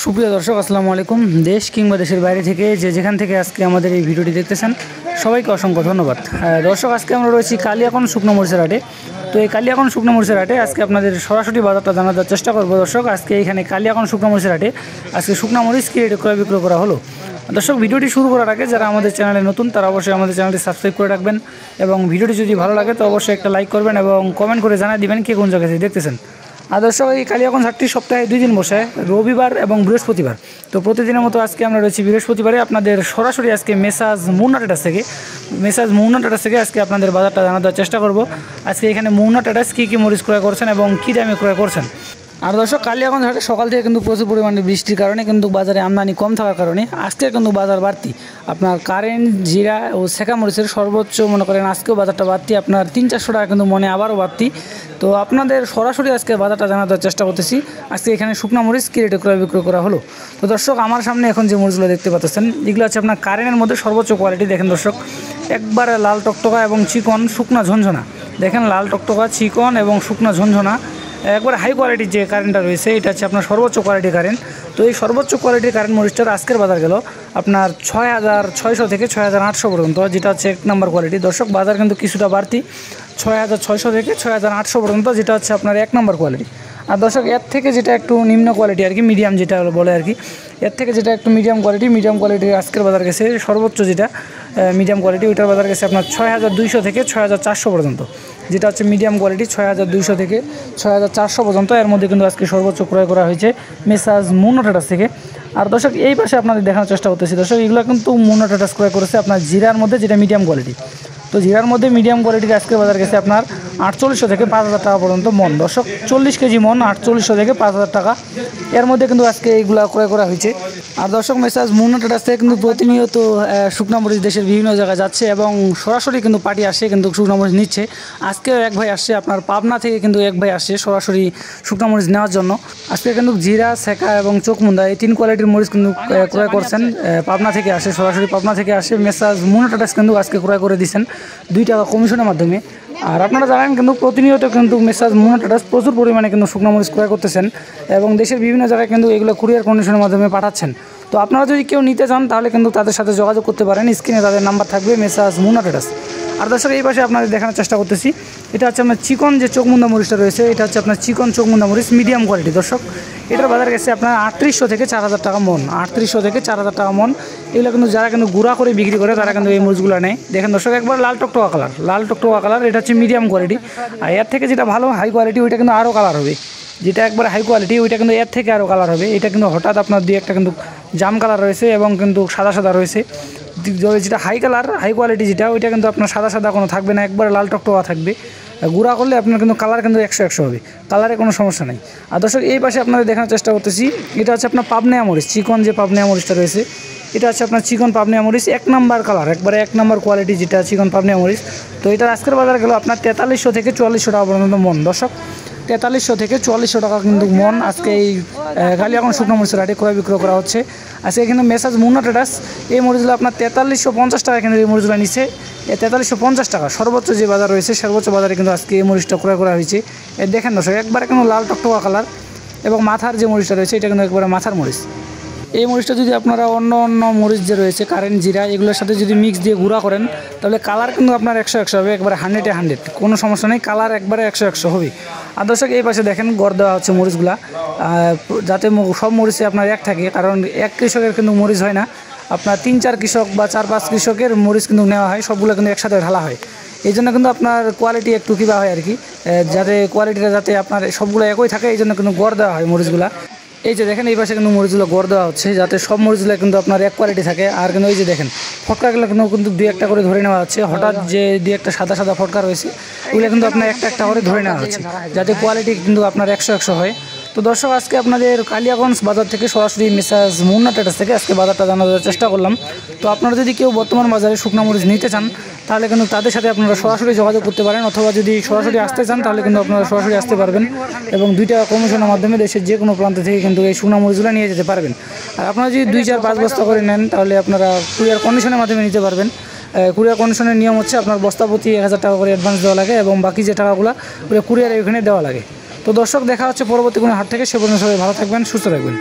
সুপ্রিয় দর্শক আসসালামু আলাইকুম। দেশ কিংবা দেশের বাইরে থেকে যেখান থেকে আজকে আমাদের এই ভিডিওটি দেখতেছেন সবাইকে অসংখ্য ধন্যবাদ। দর্শক, আজকে আমরা রয়েছি কালিয়াকন শুকনো মরিচের হাটে। তো এই কালিয়াকন শুকনো মরিচের হাটে আজকে আপনাদের সরাসরি বাজারটা জানার চেষ্টা করবো। দর্শক, আজকে এখানে কালিয়াকন শুকনো মরিচের হাটে আজকে শুকনো মরিচ কি রেটে ক্রয় বিক্রয় করা হলো। দর্শক, ভিডিওটি শুরু করার আগে যারা আমাদের চ্যানেলে নতুন তারা অবশ্যই আমাদের চ্যানেলটি সাবস্ক্রাইব করে রাখবেন এবং ভিডিওটি যদি ভালো লাগে তো অবশ্যই একটা লাইক করবেন এবং কমেন্ট করে জানিয়ে দিবেন কে কোন জায়গা থেকে দেখতেছেন। আর দর্শক, এই কালিয়াকন হাটটি সপ্তাহে 2 দিন বসে, রবিবার এবং বৃহস্পতিবার। তো প্রতিদিনের মতো আজকে আমরা রয়েছি বৃহস্পতিবারে আপনাদের সরাসরি আজকে মেসাজ মুন্না ট্রেডার্স থেকে আজকে আপনাদের বাজারটা জানার চেষ্টা করব। আজকে এখানে মুন্না ট্রেডার্স কী মরিচ ক্রয় করছেন এবং কী দামে ক্রয় করছেন। আর দর্শক, কালিয়াকন হাটে সকাল থেকে কিন্তু প্রচুর পরিমাণে বৃষ্টির কারণে কিন্তু বাজারে আমদানি কম থাকার কারণে আজকে কিন্তু বাজার বাড়তি। আপনার কারেন্ট, জিরা ও সেকা মরিচের সর্বোচ্চ মনে করেন আজকেও বাজারটা বাড়তি, আপনার 300-400 টাকা কিন্তু মনে আবারও বাড়তি। তো আপনাদের সরাসরি আজকে বাজারটা জানাতে চেষ্টা করতেছি। আজকে এখানে শুকনা মরিচ কী রেটে ক্রয় বিক্রয় করা হলো। তো দর্শক, আমার সামনে এখন যে মরিচগুলো দেখতে পাচ্ছেন এগুলো হচ্ছে আপনার কারেন্টের মধ্যে সর্বোচ্চ কোয়ালিটি। দেখেন দর্শক, একবারে লাল টকটকা এবং চিকন শুকনা ঝনঝনা। দেখেন, লাল টকটকা, চিকন এবং শুকনা ঝনঝনা একবার হাই কোয়ালিটির যে কারেন্টটা রয়েছে এটা হচ্ছে আপনার সর্বোচ্চ কোয়ালিটির কারেন্ট। তো এই সর্বোচ্চ কোয়ালিটির কারেন্ট মরিচটার আজকের বাজার গেল আপনার 6,600 থেকে 6,800 পর্যন্ত, যেটা হচ্ছে 1 নম্বর কোয়ালিটি। দর্শক, বাজার কিন্তু কিছুটা বাড়তি, 6,600 থেকে 6,800 পর্যন্ত, যেটা হচ্ছে আপনার 1 নম্বর কোয়ালিটি। আর দর্শক, এর থেকে যেটা একটু নিম্ন কোয়ালিটি আর কি, মিডিয়াম যেটা বলে আর কি, এর থেকে যেটা একটু মিডিয়াম কোয়ালিটির আজকের বাজার গেছে সর্বোচ্চ যেটা মিডিয়াম কোয়ালিটি, ওইটার বাজার গেছে আপনার 6,200 থেকে 6,400 পর্যন্ত, যেটা হচ্ছে মিডিয়াম কোয়ালিটি 6,200 থেকে 6,400 পর্যন্ত। এর মধ্যে কিন্তু আজকে সর্বোচ্চ ক্রয় করা হয়েছে মেসাজ মুন্না ট্রেডার্স থেকে। আর দর্শক, এই পাশে আপনাদের দেখানোর চেষ্টা করতেছি। দর্শক, এগুলো কিন্তু মুন্না ট্রেডার্স ক্রয় করেছে আপনার জিরার মধ্যে, যেটা মিডিয়াম কোয়ালিটি। তো জিরার মধ্যে মিডিয়াম কোয়ালিটির আজকের বাজার গেছে আপনার 4,800 থেকে 5,000 টাকা পর্যন্ত মন। দর্শক, 40 কেজি মন 4,800 থেকে 5,000 টাকা, এর মধ্যে কিন্তু আজকে এইগুলা ক্রয় করা হয়েছে। আর দর্শক, মেসাজ মুন্না ট্রেডার্স থেকে কিন্তু প্রতিনিয়ত শুকনা মরিচ দেশের বিভিন্ন জায়গায় যাচ্ছে এবং সরাসরি কিন্তু পার্টি আসে কিন্তু শুকনা মরিচ নিচ্ছে। আজকেও এক ভাই আসছে আপনার পাবনা থেকে, কিন্তু এক ভাই আসছে সরাসরি শুকনা মরিচ নেওয়ার জন্য। আজকে কিন্তু জিরা, সেকা এবং চোখমুন্দা এই 3 কোয়ালিটির মরিচ কিন্তু ক্রয় করছেন, পাবনা থেকে আসে, সরাসরি পাবনা থেকে আসে। মেসাজ মুন্না ট্রেডার্স কিন্তু আজকে ক্রয় করে দিচ্ছেন 2 টাকা কমিশনের মাধ্যমে। আর আপনারা জানেন কিন্তু প্রতিনিয়ত কিন্তু মেসাজ মুন্না ট্রেডার্স প্রচুর পরিমাণে কিন্তু শুকনো মরিচ ক্রয় করতেছেন এবং দেশের বিভিন্ন জায়গায় কিন্তু এগুলো কুরিয়ার কন্ডিশনের মাধ্যমে পাঠাচ্ছেন। তো আপনারা যদি কেউ নিতে চান তাহলে কিন্তু তাদের সাথে যোগাযোগ করতে পারেন, স্ক্রিনে তাদের নাম্বার থাকবে, মেসাজ মুন্না ট্রেডার্স। আর দর্শক, এই পাশে আপনাদের দেখানোর চেষ্টা করতেছি, এটা হচ্ছে আপনার চিকন যে চোখমুন্দা মরিচটা রয়েছে, এটা হচ্ছে আপনার চিকন চোখমুন্দা মরিচ মিডিয়াম কোয়ালিটি। দর্শক, এটার বাজার গেছে আপনার 3,800 থেকে 4,000 টাকা মন, 3,800 থেকে 4,000 টাকা মন। এগুলো কিন্তু যারা কিন্তু গুঁড়া করে বিক্রি করে তারা কিন্তু এই মরিচগুলো নেয়। দেখেন দর্শক, একবার লাল টকটকা কালার, এটা হচ্ছে মিডিয়াম কোয়ালিটি। আর এর থেকে যেটা ভালো হাই কোয়ালিটি ওইটা কিন্তু আরও কালার হবে, যেটা একবার হাই কোয়ালিটি ওইটা কিন্তু এর থেকে আরও কালার হবে। এটা কিন্তু হঠাৎ আপনার 2-1টা কিন্তু জাম কালার রয়েছে এবং কিন্তু সাদা রয়েছে। যেটা হাই কোয়ালিটি যেটা ওইটা কিন্তু আপনার সাদা কোনো থাকবে না, একবার লাল টকটকা থাকবে। গুঁড়া করলে আপনার কিন্তু কালার কিন্তু 100 হবে, কালারে কোনো সমস্যা নেই। আর দর্শক, এই পাশে আপনাদের দেখানোর চেষ্টা করতেছি, এটা হচ্ছে আপনার পাবনিয়া মরিচ, চিকন যে পাবনিয়া মরিচটা রয়েছে, এটা হচ্ছে আপনার চিকন পাবনিয়া মরিচ 1 নম্বর কালার, একবারে 1 নম্বর কোয়ালিটি যেটা চিকন পাবনিয়া মরিচ। তো এটার আজকের বাজার গেল আপনার 4300 থেকে 4400 টাকা পর্যন্ত মন। দর্শক, 4300 থেকে 4400 টাকা কিন্তু মন আজকে এই কালিয়াকন শুকনো মরিচের হাটে ক্রয় বিক্রয় করা হচ্ছে। আজকে কিন্তু মেসাজ মুন্না ট্রেডার্স এই মরিচগুলো আপনার 4350 টাকা কিন্তু এই মরিচগুলো নিচ্ছে, 4350 টাকা সর্বোচ্চ যে বাজার রয়েছে, সর্বোচ্চ বাজারে কিন্তু আজকে এই মরিচটা ক্রয় করা হয়েছে। দেখেন দর্শক, একবারে কিন্তু লাল টকটকা কালার এবং মাথার যে মরিচটা রয়েছে এটা কিন্তু একবারে মাথার মরিচ। এই মরিচটা যদি আপনারা অন্য মরিচ যে রয়েছে কারেন্ট, জিরা এগুলোর সাথে যদি মিক্স দিয়ে গুঁড়া করেন তাহলে কালার কিন্তু আপনার 100 হবে, একবারে 100-100, কোনো সমস্যা নেই, কালার একবারে 100 হবে। আর দর্শক, এই পাশে দেখেন গড় দেওয়া হচ্ছে মরিচগুলা, যাতে সব মরিচে আপনার এক থাকে, কারণ এক কৃষকের কিন্তু মরিচ হয় না, আপনার 3-4 কৃষক বা 4-5 কৃষকের মরিচ কিন্তু নেওয়া হয়, সবগুলো কিন্তু একসাথে ঢালা হয়। এই জন্য কিন্তু আপনার কোয়ালিটি একটু কিবা হয় আর কি, যাতে কোয়ালিটিটা যাতে আপনার সবগুলো একই থাকে, এই জন্য কিন্তু গড় দেওয়া হয় মরিচগুলা। এই যে দেখেন, এই পাশে কিন্তু মরিচগুলো গড় দেওয়া হচ্ছে যাতে সব মরিচগুলো কিন্তু আপনার এক কোয়ালিটি থাকে। আর কিন্তু এই যে দেখেন, ফটকাগুলো কিন্তু 2-1টা করে ধরে নেওয়া হচ্ছে, হঠাৎ যে 2-1টা সাদা ফটকা রয়েছে ওগুলো কিন্তু আপনার একটা করে ধরে নেওয়া হচ্ছে, যাতে কোয়ালিটি কিন্তু আপনার 100 হয়। তো দর্শক, আজকে আপনাদের কালিয়াগঞ্জ বাজার থেকে সরাসরি মেসাজ মুন্না ট্রেডার্স থেকে আজকে বাজারটা জানার চেষ্টা করলাম। তো আপনারা যদি কেউ বর্তমান বাজারে শুকনা মরিচ নিতে চান তাহলে কিন্তু তাদের সাথে আপনারা সরাসরি যোগাযোগ করতে পারেন, অথবা যদি সরাসরি আসতে চান তাহলে কিন্তু আপনারা সরাসরি আসতে পারবেন এবং 2 টাকা কমিশনের মাধ্যমে দেশের যে কোনো প্রান্ত থেকে কিন্তু এই শুকনা মরিচগুলো নিয়ে যেতে পারবেন। আর আপনারা যদি 2-4-5 বস্তা করে নেন তাহলে আপনারা কুরিয়ার কন্ডিশনের মাধ্যমে নিতে পারবেন। কুরিয়ার কন্ডিশনের নিয়ম হচ্ছে আপনার বস্তা প্রতি 1000 টাকা করে অ্যাডভান্স দেওয়া লাগে এবং বাকি যে টাকাগুলো কুরিয়ারে ওখানে দেওয়া লাগে। তো দর্শক, দেখা হচ্ছে পরবর্তী কোনো হাট থেকে, সে পর্যন্ত সবাই ভালো থাকবেন, সুস্থ থাকবেন।